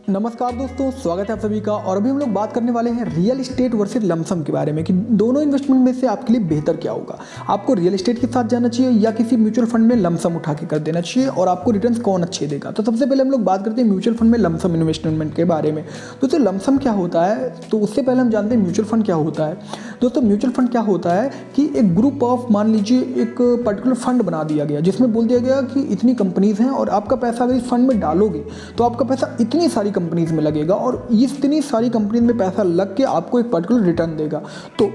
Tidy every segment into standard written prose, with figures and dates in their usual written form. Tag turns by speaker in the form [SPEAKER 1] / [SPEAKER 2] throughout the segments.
[SPEAKER 1] नमस्कार दोस्तों, स्वागत है आप सभी का। और अभी हम लोग बात करने वाले हैं रियल एस्टेट वर्सेस लमसम के बारे में कि दोनों इन्वेस्टमेंट में से आपके लिए बेहतर क्या होगा। आपको रियल एस्टेट के साथ जाना चाहिए या किसी म्यूचुअल फंड में लमसम उठा के कर देना चाहिए, और आपको रिटर्न्स कौन अच्छे देगा। तो सबसे पहले हम लोग बात करते हैं म्यूचुअल फंड में लमसम इन्वेस्टमेंट के बारे में। दोस्तों लमसम क्या होता है, तो उससे पहले हम जानते हैं म्यूचुअल फंड क्या होता है। दोस्तों म्यूचुअल फंड क्या होता है कि एक ग्रुप ऑफ, मान लीजिए एक पर्टिकुलर फंड बना दिया गया जिसमें बोल दिया गया कि इतनी कंपनीज हैं और आपका पैसा अगर इस फंड में डालोगे तो आपका पैसा इतनी सारी कंपनीज में लगेगा और इतनी सारी कंपनीज में पैसा लग के आपको एक पर्टिकुलर रिटर्न देगा। तो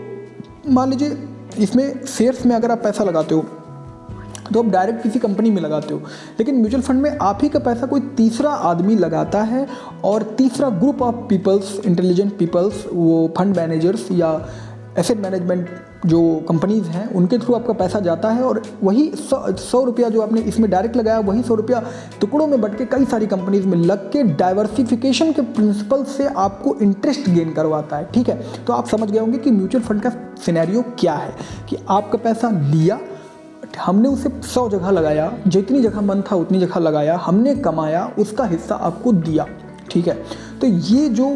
[SPEAKER 1] मान लीजिए इसमें शेयर्स में अगर आप पैसा लगाते हो तो आप डायरेक्ट किसी कंपनी में लगाते हो, लेकिन म्यूचुअल फंड में आप ही का पैसा कोई तीसरा आदमी लगाता है और तीसरा group of peoples, intelligent peoples, वो फंड मैनेजर्स या एसेट मैनेजमेंट जो कंपनीज़ हैं उनके थ्रू आपका पैसा जाता है और वही 100 रुपया जो आपने इसमें डायरेक्ट लगाया वही 100 रुपया टुकड़ों में बट के कई सारी कंपनीज में लग के डाइवर्सिफिकेशन के प्रिंसिपल से आपको इंटरेस्ट गेन करवाता है। ठीक है, तो आप समझ गए होंगे कि म्यूचुअल फंड का सिनेरियो क्या है कि आपका पैसा लिया, हमने उसे 100 जगह लगाया, जितनी जगह मन था उतनी जगह लगाया, हमने कमाया, उसका हिस्सा आपको दिया। ठीक है, तो ये जो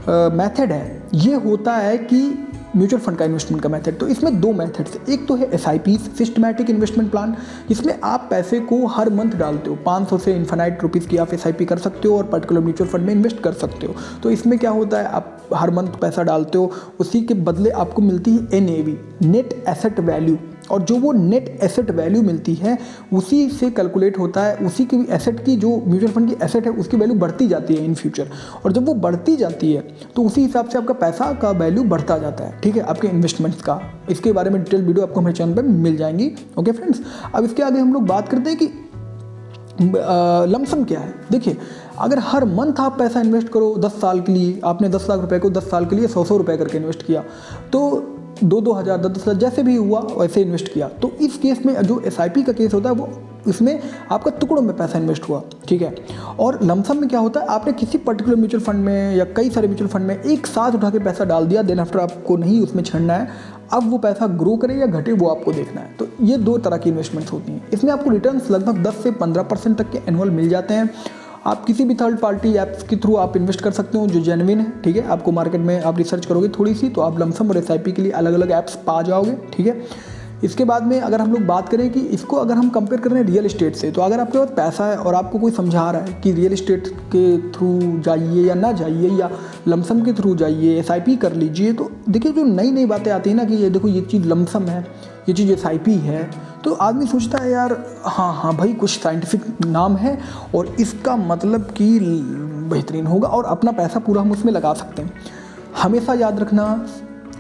[SPEAKER 1] मेथड है ये होता है कि म्यूचुअल फंड का इन्वेस्टमेंट का मेथड। तो इसमें दो मेथड्स है। एक तो है SIP, सिस्टमैटिक इन्वेस्टमेंट प्लान, जिसमें आप पैसे को हर मंथ डालते हो। 500 से इन्फिनाइट रुपीज़ की आप SIP कर सकते हो और पर्टिकुलर म्यूचुअल फंड में इन्वेस्ट कर सकते हो। तो इसमें क्या होता है, आप हर मंथ पैसा डालते हो, उसी के बदले आपको मिलती है NAV, नेट एसेट वैल्यू, और जो वो नेट एसेट वैल्यू मिलती है उसी से कैलकुलेट होता है, उसी की एसेट की, जो म्यूचुअल फंड की एसेट है उसकी वैल्यू बढ़ती जाती है इन फ्यूचर, और जब वो बढ़ती जाती है तो उसी हिसाब से आपका पैसा का वैल्यू बढ़ता जाता है। ठीक है, आपके इन्वेस्टमेंट्स का। इसके बारे में डिटेल वीडियो आपको हमारे चैनल पर मिल जाएंगी। ओके फ्रेंड्स, अब इसके आगे हम लोग बात करते हैं कि लमसम क्या है। देखिए, अगर हर मंथ आप पैसा इन्वेस्ट करो 10 साल के लिए, आपने 10 लाख रुपए को 10 साल के लिए 100 रुपए करके इन्वेस्ट किया, तो 2-2 हज़ार 10-10 हज़ार जैसे भी हुआ वैसे इन्वेस्ट किया। तो इस केस में जो SIP का केस होता है वो इसमें आपका टुकड़ों में पैसा इन्वेस्ट हुआ। ठीक है, और लमसम में क्या होता है, आपने किसी पर्टिकुलर म्यूचुअल फंड में या कई सारे म्यूचुअल फंड में एक साथ उठा के पैसा डाल दिया, देन आफ्टर आपको नहीं उसमें छड़ना है, अब वो पैसा ग्रो करे या घटे वो आपको देखना है। तो ये दो तरह की इन्वेस्टमेंट्स होती हैं। इसमें आपको रिटर्न्स लगभग 10 से 15% तक के एनुअल मिल जाते हैं। आप किसी भी थर्ड पार्टी ऐप्स के थ्रू आप इन्वेस्ट कर सकते हो जो जेन्युइन है। ठीक है, आपको मार्केट में आप रिसर्च करोगे थोड़ी सी तो आप लमसम और SIP के लिए अलग अलग ऐप्स पा जाओगे। ठीक है, इसके बाद में अगर हम लोग बात करें कि इसको अगर हम कंपेयर कर रहे हैं रियल एस्टेट से, तो अगर आपके पास पैसा है और आपको कोई समझा रहा है कि रियल एस्टेट के थ्रू जाइए या ना जाइए या लमसम के थ्रू जाइए, SIP कर लीजिए, तो देखिए जो नई नई बातें आती हैं ना कि ये देखो ये चीज़ लमसम है, ये चीज़ SIP है, तो आदमी सोचता है यार हाँ भाई कुछ साइंटिफिक नाम है और इसका मतलब कि बेहतरीन होगा और अपना पैसा पूरा हम उसमें लगा सकते हैं। हमेशा याद रखना,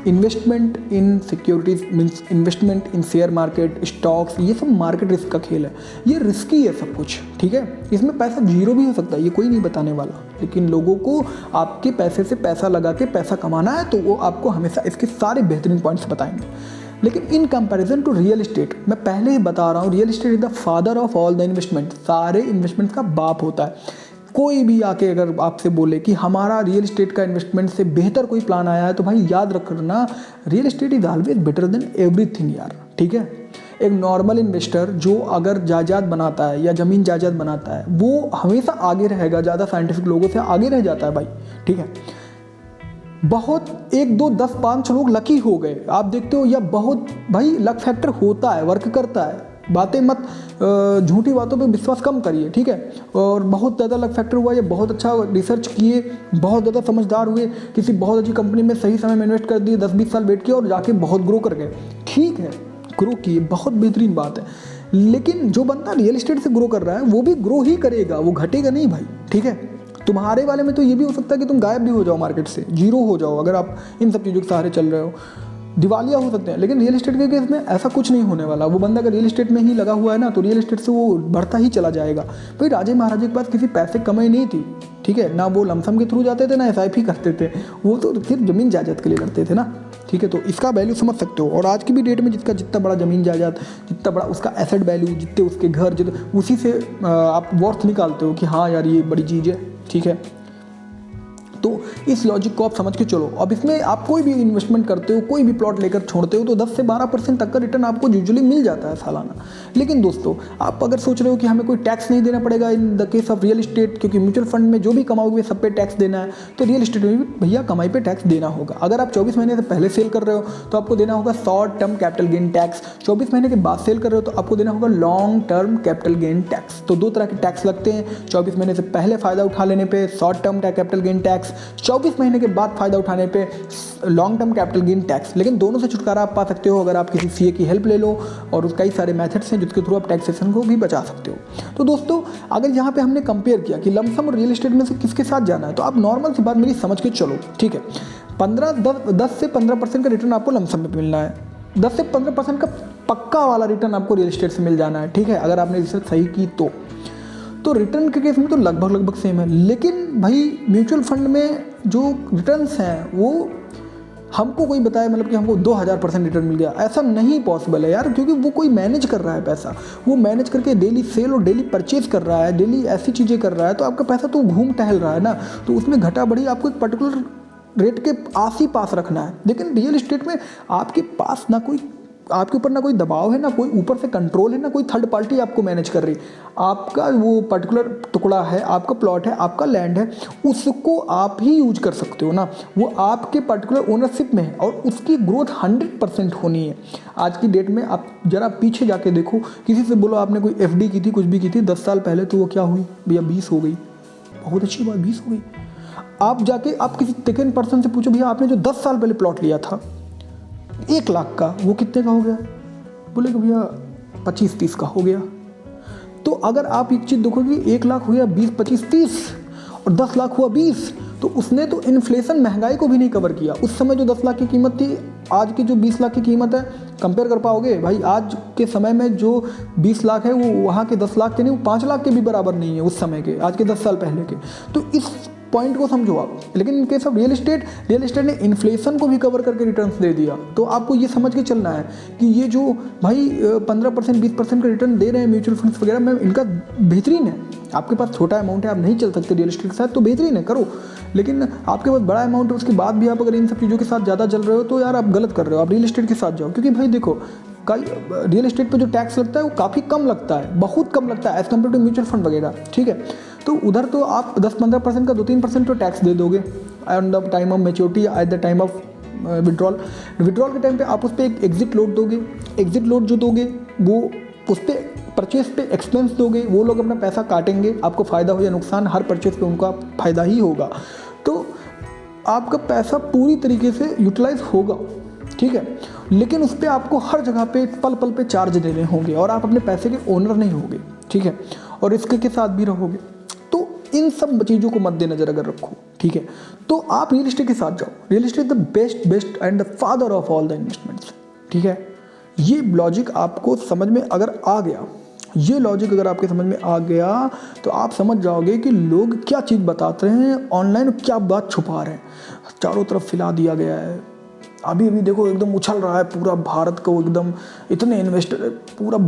[SPEAKER 1] investment in securities means investment in share market, stocks, ये सब मार्केट रिस्क का खेल है, ये रिस्की है सब कुछ। ठीक है, इसमें पैसा जीरो भी हो सकता है, ये कोई नहीं बताने वाला, लेकिन लोगों को आपके पैसे से पैसा लगा के पैसा कमाना है तो वो आपको हमेशा इसके सारे बेहतरीन पॉइंट्स बताएंगे। लेकिन in comparison to real estate, मैं पहले ही बता रहा हूँ, real estate is the father of all the investment, सारे इन्वेस्टमेंट का बाप होता है। कोई भी आके अगर आपसे बोले कि हमारा रियल एस्टेट का इन्वेस्टमेंट से बेहतर कोई प्लान आया है, तो भाई याद रखना real estate is always better than everything यार। ठीक है, एक नॉर्मल इन्वेस्टर जो अगर जायदाद बनाता है या ज़मीन जायदाद बनाता है वो हमेशा आगे रहेगा, ज़्यादा साइंटिफिक लोगों से आगे रह जाता है भाई। ठीक है, बहुत 1, 2, 10, 5 लोग लकी हो गए आप देखते हो, या बहुत भाई लक फैक्टर होता है, वर्क करता है। बातें मत, झूठी बातों पे विश्वास कम करिए। ठीक है, और बहुत ज़्यादा लक फैक्टर हुआ या बहुत अच्छा रिसर्च किए, बहुत ज़्यादा समझदार हुए, किसी बहुत अच्छी कंपनी में सही समय में इन्वेस्ट कर दिए, 10-20 साल वेट किया और जाके बहुत ग्रो कर गए। ठीक है, ग्रो किए, बहुत बेहतरीन बात है, लेकिन जो बंदा रियल एस्टेट से ग्रो कर रहा है वो भी ग्रो ही करेगा, वो घटेगा नहीं भाई। ठीक है, तुम्हारे वाले में तो ये भी हो सकता है कि तुम गायब भी हो जाओ मार्केट से, जीरो हो जाओ अगर आप इन सब चीज़ों के सहारे चल रहे हो, दिवालिया हो सकते हैं। लेकिन रियल एस्टेट के केस में ऐसा कुछ नहीं होने वाला। वो बंदा अगर रियल एस्टेट में ही लगा हुआ है ना तो रियल एस्टेट से वो बढ़ता ही चला जाएगा। भाई राजे महाराजे के पास किसी पैसे कमाई नहीं थी। ठीक है, ना वो लमसम के थ्रू जाते थे ना SIP करते थे, वो तो सिर्फ ज़मीन जायदाद के लिए करते थे ना। ठीक है, तो इसका वैल्यू समझ सकते हो। और आज की भी डेट में जिसका जितना बड़ा ज़मीन जायदाद, जितना बड़ा उसका एसेट वैल्यू, जितने उसके घर, जितने उसी से आप वर्थ निकालते हो कि हाँ यार ये बड़ी चीज़ है। ठीक है, तो इस लॉजिक को आप समझ के चलो। अब इसमें आप कोई भी इन्वेस्टमेंट करते हो, कोई भी प्लॉट लेकर छोड़ते हो तो 10 से 12% तक का रिटर्न आपको यूजुअली मिल जाता है सालाना। लेकिन दोस्तों आप अगर सोच रहे हो कि हमें कोई टैक्स नहीं देना पड़ेगा in the case of real estate, क्योंकि म्यूचुअल फंड में जो भी कमाओगे सब पे टैक्स देना है, तो रियल इस्टेट में भी भैया कमाई पे टैक्स देना होगा। अगर आप 24 महीने से पहले सेल कर रहे हो तो आपको देना होगा short term capital gain tax, 24 महीने के बाद सेल कर रहे हो तो आपको देना होगा long term capital gain tax. तो दो तरह के टैक्स लगते हैं, 24 महीने से पहले फ़ायदा उठा लेने पे short term capital gain tax, 24 महीने के बाद फ़ायदा उठाने पे long term capital gain tax. लेकिन दोनों से छुटकारा आप पा सकते हो अगर आप किसी सीए की हेल्प ले लो, और कई सारे मेथड्स हैं जिसके थ्रू आप टैक्सेशन को भी बचा सकते हो। तो दोस्तों अगर यहाँ पे हमने कंपेयर किया कि लमसम और रियल एस्टेट में से किसके साथ जाना है, तो आप नॉर्मल सी बात मेरी समझ के चलो, ठीक है। 10 से 15% का रिटर्न आपको लमसम में मिलना है, 10 से 15% का पक्का वाला रिटर्न आपको रियल एस्टेट से मिल जाना है, ठीक है, अगर आपने रिसर्च सही की तो रिटर्न के केस में तो लगभग सेम है। लेकिन भाई म्यूचुअल फंड में जो रिटर्न्स हैं वो हमको कोई बताए मतलब कि हमको 2000% रिटर्न मिल गया, ऐसा नहीं पॉसिबल है यार, क्योंकि वो कोई मैनेज कर रहा है पैसा, वो मैनेज करके डेली सेल और डेली परचेज कर रहा है, डेली ऐसी चीज़ें कर रहा है, तो आपका पैसा तो घूम टहल रहा है ना, तो उसमें घटा बढ़ी आपको एक पर्टिकुलर रेट के आस ही पास रखना है। लेकिन रियल एस्टेट में आपके पास आपके ऊपर ना कोई दबाव है, ना कोई ऊपर से कंट्रोल है, ना कोई थर्ड पार्टी आपको मैनेज कर रही। आपका वो पर्टिकुलर टुकड़ा है, आपका प्लॉट है, आपका लैंड है, उसको आप ही यूज कर सकते हो ना, वो आपके पर्टिकुलर ओनरशिप में है और उसकी ग्रोथ 100% होनी है। आज की डेट में आप जरा पीछे जाके देखो, किसी से बोलो आपने कोई एफडी की थी, कुछ भी की थी 10 साल पहले, तो वो क्या हुई भैया, 20 हो गई, बहुत अच्छी बात 20 हो गई। आप जाके आप किसी सेकेंड पर्सन से पूछो भैया आपने जो 10 साल पहले प्लॉट लिया था 1 लाख का, वो कितने का हो गया, बोलेगा भैया 25-30 का हो गया। तो अगर आप एक चीज़ देखोगे 1 लाख हुआ 20, 25, 30 और 10 लाख हुआ 20, तो उसने तो इन्फ्लेशन महंगाई को भी नहीं कवर किया। उस समय जो 10 लाख की कीमत थी, आज की जो 20 लाख की कीमत है, कंपेयर कर पाओगे भाई? आज के समय में जो 20 लाख है वो वहाँ के 10 लाख के नहीं, वो 5 लाख के भी बराबर नहीं है उस समय के, आज के 10 साल पहले के। तो इस पॉइंट को समझो आप। लेकिन in case of real estate ने इन्फ्लेशन को भी कवर करके रिटर्न्स दे दिया। तो आपको ये समझ के चलना है कि ये जो भाई 15% 20% का रिटर्न दे रहे हैं म्यूचुअल फंड्स वगैरह में, इनका बेहतरीन है। आपके पास छोटा अमाउंट है, आप नहीं चल सकते रियल एस्टेट के साथ, तो बेहतरीन है, करो। लेकिन आपके पास बड़ा अमाउंट है, उसके बाद भी आप अगर इन सब चीज़ों के साथ ज़्यादा चल रहे हो तो यार आप गलत कर रहे हो, आप रियल एस्टेट के साथ जाओ। क्योंकि भाई देखो, रियल एस्टेट पे जो टैक्स लगता है वो काफ़ी कम लगता है, बहुत कम लगता है as compare to mutual fund वगैरह, ठीक है। तो उधर तो आप 10-15% का 2-3% तो टैक्स दे दोगे at the time of maturity, at the time of withdrawal के टाइम पे आप उस पर एक एग्जिट लोड दोगे। एग्जिट लोड जो दोगे वो उस पर परचेज पे एक्सपेंस दोगे, वो लोग अपना पैसा काटेंगे, आपको फ़ायदा हो या नुकसान हर परचेज पे उनका फ़ायदा ही होगा। तो आपका पैसा पूरी तरीके से यूटिलाइज होगा, ठीक है। लेकिन उस पर आपको हर जगह पे पल पल पे चार्ज देने होंगे और आप अपने पैसे के ओनर नहीं होगे, ठीक है, और रिस्क के साथ भी रहोगे। तो इन सब चीज़ों को मद्देनजर अगर रखो, ठीक है, तो आप रियल एस्टेट के साथ जाओ। Real estate the best and the father of all the investments, ठीक है। ये लॉजिक आपको समझ में अगर आ गया, ये लॉजिक अगर आपके समझ में आ गया, तो आप समझ जाओगे कि लोग क्या चीज़ बताते हैं ऑनलाइन, क्या बात छुपा रहे हैं। चारों तरफ फैला दिया गया है। अभी देखो एकदम उछल रहा है पूरा भारत को, एकदम इतने इन्वेस्टर पूरा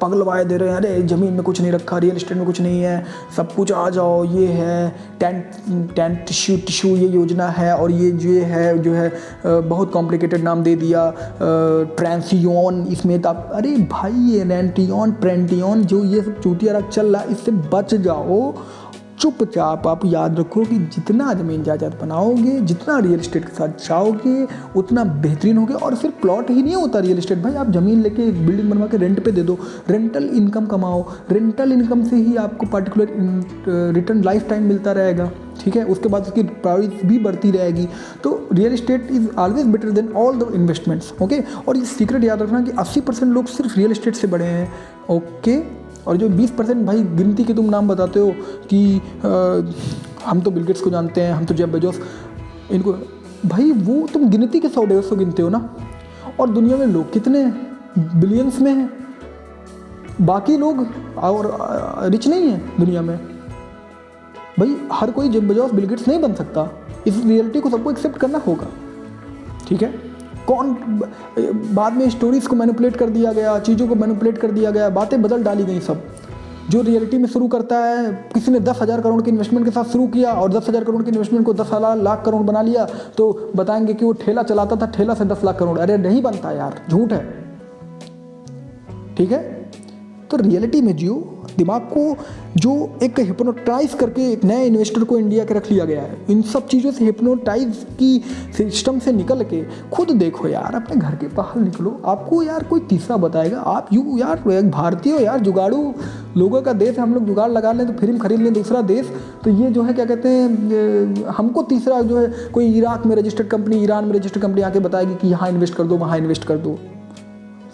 [SPEAKER 1] पगलवाए दे रहे हैं, अरे ज़मीन में कुछ नहीं रखा, रियल एस्टेट में कुछ नहीं है, सब कुछ आ जाओ, ये है टेंट टिश्यू ये योजना है, और ये जो है बहुत कॉम्प्लिकेटेड नाम दे दिया ट्रांसियोन, इसमें तो आप अरे भाई ये रेंटियोन प्रेंटियोन जो ये सब चूतिया रख चल रहा है, इससे बच जाओ। चुपचाप आप याद रखो कि जितना ज़मीन जायदाद बनाओगे, जितना रियल एस्टेट के साथ जाओगे, उतना बेहतरीन होगे। और फिर प्लॉट ही नहीं होता रियल एस्टेट भाई, आप ज़मीन लेके एक बिल्डिंग बनवा के रेंट पे दे दो, रेंटल इनकम कमाओ, रेंटल इनकम से ही आपको पर्टिकुलर रिटर्न लाइफ टाइम मिलता रहेगा, ठीक है। उसके बाद उसकी प्राइस भी बढ़ती रहेगी। तो real estate is always better than all the investments, okay. और ये सीक्रेट याद रखना कि 80% लोग सिर्फ रियल एस्टेट से बड़े हैं, ओके। और जो 20% भाई गिनती के तुम नाम बताते हो कि हम तो बिल गेट्स को जानते हैं, हम तो जेफ बेजोस, इनको भाई वो तुम गिनती के 100-150 गिनते हो ना, और दुनिया में लोग कितने बिलियंस में हैं, बाकी लोग और रिच नहीं है दुनिया में भाई। हर कोई जेफ बेजोस बिल गेट्स नहीं बन सकता, इस रियलिटी को सबको एक्सेप्ट करना होगा, ठीक है। कौन बाद में स्टोरीज़ को मैनिपुलेट कर दिया गया, चीज़ों को मैनिपुलेट कर दिया गया, बातें बदल डाली गई सब, जो रियलिटी में शुरू करता है, किसी ने 10,000 करोड़ के इन्वेस्टमेंट के साथ शुरू किया और 10,000 करोड़ के इन्वेस्टमेंट को 10 लाख करोड़ बना लिया, तो बताएंगे कि वो ठेला चलाता था, ठेला से 10 लाख करोड़। अरे नहीं बनता यार, झूठ है। ठीक है, तो रियलिटी में जियो, दिमाग को जो एक हिप्नोटाइज करके एक नए इन्वेस्टर को इंडिया के रख लिया गया है, इन सब चीज़ों से हिप्नोटाइज की सिस्टम से निकल के खुद देखो यार, अपने घर के बाहर निकलो, आपको यार कोई तीसरा बताएगा। आप यू यार एक भारतीय हो यार, जुगाड़ू लोगों का देश है, हम लोग जुगाड़ लगा लें तो फिल्म खरीद लें दूसरा देश, तो ये जो है क्या कहते हैं, हमको तीसरा जो है कोई इराक में रजिस्टर्ड कंपनी, ईरान में रजिस्टर्ड कंपनी आके बताएगी कि यहाँ इन्वेस्ट कर दो, वहाँ इन्वेस्ट कर दो।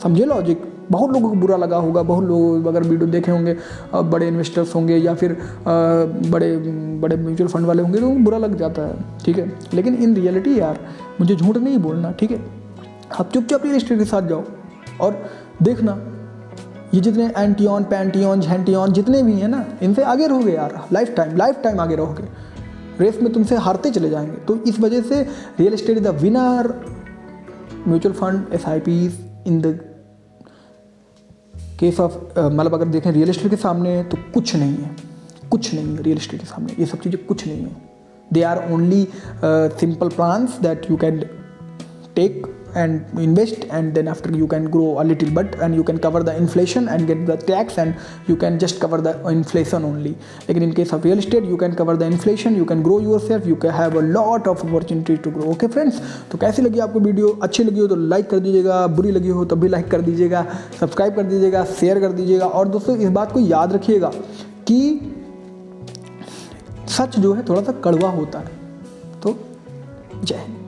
[SPEAKER 1] समझे लॉजिक? बहुत लोगों को बुरा लगा होगा, बहुत लोग अगर वीडियो देखे होंगे, बड़े इन्वेस्टर्स होंगे या फिर बड़े बड़े म्यूचुअल फंड वाले होंगे, तो बुरा लग जाता है। ठीक है, लेकिन इन रियलिटी यार मुझे झूठ नहीं बोलना। ठीक है, आप चुपचाप रियल एस्टेट के साथ जाओ और देखना, ये जितने एंटियन, पैंटियन, झेंटियन जितने भी हैं ना, इनसे आगे रहोगे यार, लाइफ टाइम आगे रहोगे। रेस में तुमसे हारते चले जाएंगे। तो इस वजह से real estate is the winner. Mutual fund, SIPs in the case of मतलब अगर देखें रियल एस्टेट के सामने तो कुछ नहीं है, कुछ नहीं है रियल एस्टेट के सामने, ये सब चीज़ें कुछ नहीं है। They are only simple plans that you can take and invest, and then after you can grow a little bit and you can cover the inflation and get the tax and you can just cover the inflation only. लेकिन in case of real estate you can cover the inflation, you can grow yourself, you can have a lot of opportunity to grow. Okay friends, तो कैसी लगी आपको video? अच्छी लगी हो तो like कर दीजिएगा, बुरी लगी हो तब भी लाइक कर दीजिएगा, सब्सक्राइब कर दीजिएगा, शेयर कर दीजिएगा। और दोस्तों इस बात को याद रखिएगा कि सच जो है थोड़ा सा कड़वा होता है। तो जय हिंद।